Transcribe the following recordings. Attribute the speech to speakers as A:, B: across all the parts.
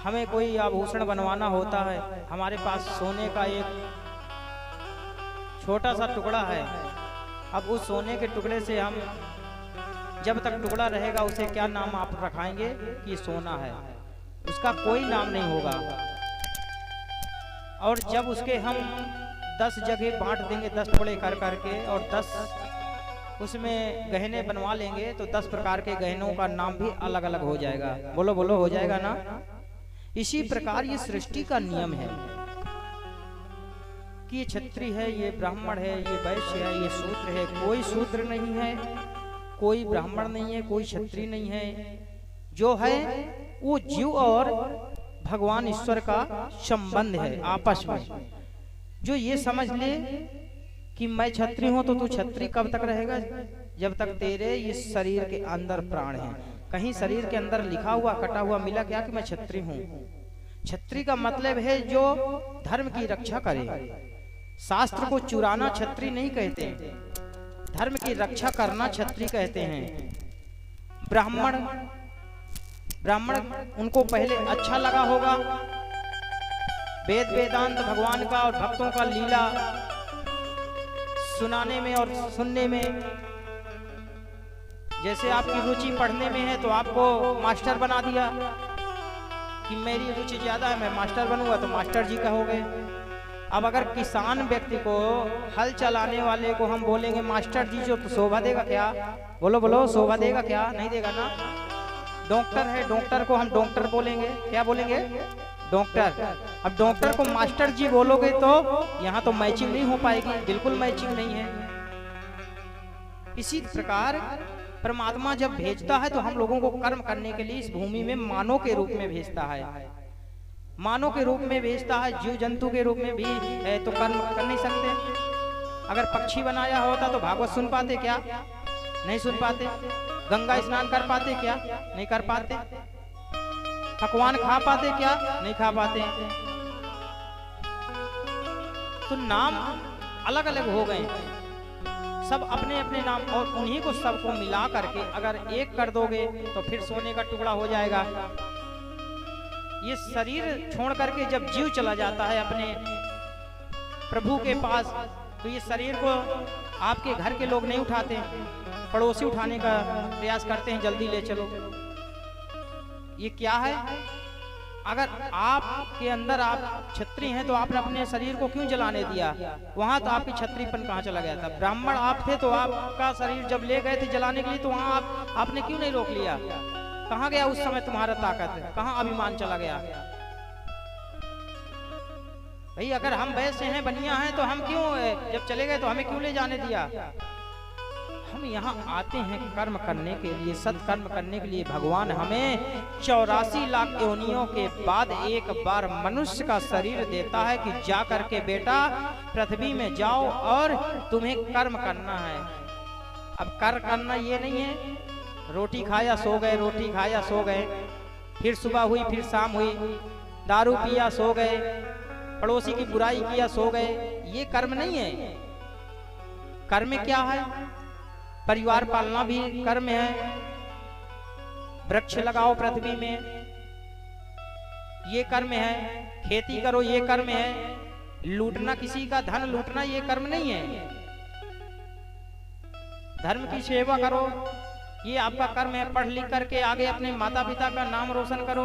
A: हमें कोई आभूषण बनवाना होता है, हमारे पास सोने का एक छोटा सा टुकड़ा है। अब उस सोने के टुकड़े से हम जब तक टुकड़ा रहेगा उसे क्या नाम आप रखाएंगे कि सोना है, उसका कोई नाम नहीं होगा। और जब उसके हम 10 जगह बांट देंगे 10 टुकड़े कर करके और 10 उसमें गहने बनवा लेंगे तो 10 प्रकार के गहनों का नाम भी अलग अलग हो जाएगा। बोलो बोलो, हो जाएगा ना। इसी प्रकार ये सृष्टि का नियम है कि ये क्षत्रिय है, ये ब्राह्मण है, ये वैश्य है, ये शूद्र है। कोई शूद्र नहीं है, कोई ब्राह्मण नहीं है, कोई क्षत्रिय नहीं है। जो है वो जीव और भगवान ईश्वर का संबंध है आपस में। जो ये समझ ले कि मैं क्षत्रिय हूं तो तू क्षत्रिय कब तक रहेगा? जब तक तेरे इस शरीर के अंदर प्राण है। कहीं शरीर के अंदर लिखा हुआ कटा हुआ मिला क्या कि मैं क्षत्रिय हूं? क्षत्रिय का मतलब है जो धर्म की रक्षा करे। शास्त्र को चुराना क्षत्रिय नहीं कहते, धर्म की रक्षा करना क्षत्रिय कहते हैं। ब्राह्मण उनको पहले अच्छा लगा होगा, वेद वेदांत भगवान का और भक्तों का लीला सुनाने में और सुनने में। जैसे आपकी रुचि पढ़ने में है तो आपको मास्टर बना दिया कि मेरी रुचि ज्यादा है, मैं मास्टर बनूंगा तो मास्टर जी कहोगे। अब अगर किसान व्यक्ति को, हल चलाने वाले को हम बोलेंगे मास्टर जी, जो तो शोभा देगा क्या? बोलो बोलो, शोभा देगा क्या? नहीं देगा ना। डॉक्टर है, डॉक्टर को हम डॉक्टर बोलेंगे, क्या बोलेंगे? डॉक्टर। अब डॉक्टर को मास्टर जी बोलोगे तो यहाँ तो मैचिंग नहीं हो पाएगी, बिल्कुल मैचिंग नहीं है। इसी प्रकार परमात्मा जब भेजता है तो हम लोगों को कर्म करने के लिए इस भूमि में मानव के रूप में भेजता है। मानव के रूप में भेजता है, जीव जंतु के रूप में भी है तो कर्म कर नहीं सकते। अगर पक्षी बनाया होता तो भागवत सुन पाते क्या? नहीं सुन पाते। गंगा स्नान कर पाते क्या? नहीं कर पाते। पकवान खा पाते क्या? नहीं खा पाते। तो नाम अलग अलग हो गए, सब अपने अपने नाम, और उन्हीं को सबको मिला करके अगर एक कर दोगे तो फिर सोने का टुकड़ा हो जाएगा। ये शरीर छोड़ करके जब जीव चला जाता है अपने प्रभु के पास तो ये शरीर को आपके घर के लोग नहीं उठाते, पड़ोसी उठाने का प्रयास करते हैं, जल्दी ले चलो। ये क्या है? अगर आपके अंदर आप क्षत्रिय हैं तो आपने अपने शरीर को क्यों जलाने दिया? वहां तो आपकी क्षत्रियपन कहाँ चला गया था? ब्राह्मण आप थे तो आपका शरीर जब ले गए थे जलाने के लिए तो वहां आपने क्यों नहीं रोक लिया? कहाँ गया उस समय तुम्हारा ताकत? कहाँ अभिमान चला गया? भाई अगर हम वैसे हैं, बनिया हैं, तो हम क्यों, जब चले गए तो हमें क्यों ले जाने दिया? हम यहाँ आते हैं कर्म करने के लिए, सत्कर्म करने के लिए। भगवान हमें 84 लाख योनियों के बाद एक बार मनुष्य का शरीर देता है कि जा करके बेटा पृथ्वी में जाओ और तुम्हें कर्म करना है। अब कर करना ये नहीं है रोटी खाया सो गए, रोटी खाया सो गए, फिर सुबह हुई फिर शाम हुई, दारू पिया सो गए, पड़ोसी की बुराई किया सो गए। ये कर्म नहीं है। कर्म क्या है? परिवार पालना भी कर्म है। वृक्ष लगाओ पृथ्वी में, ये कर्म है। खेती करो, ये कर्म है। लूटना, किसी का धन लूटना, ये कर्म नहीं है। धर्म की सेवा करो, ये आपका कर्म है। पढ़ लिख करके आगे अपने माता पिता का नाम रोशन करो,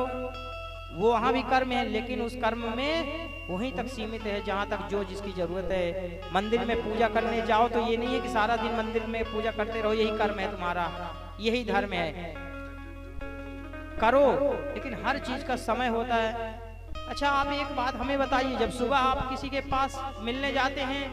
A: वो वहां भी कर्म है, लेकिन उस कर्म में वहीं तक सीमित है जहां तक जो जिसकी जरूरत है। मंदिर में पूजा करने जाओ तो ये नहीं है कि सारा दिन मंदिर में पूजा करते रहो, यही कर्म है तुम्हारा, यही धर्म है। करो, लेकिन हर चीज का समय होता है। अच्छा, आप एक बात हमें बताइए, जब सुबह आप किसी के पास मिलने जाते हैं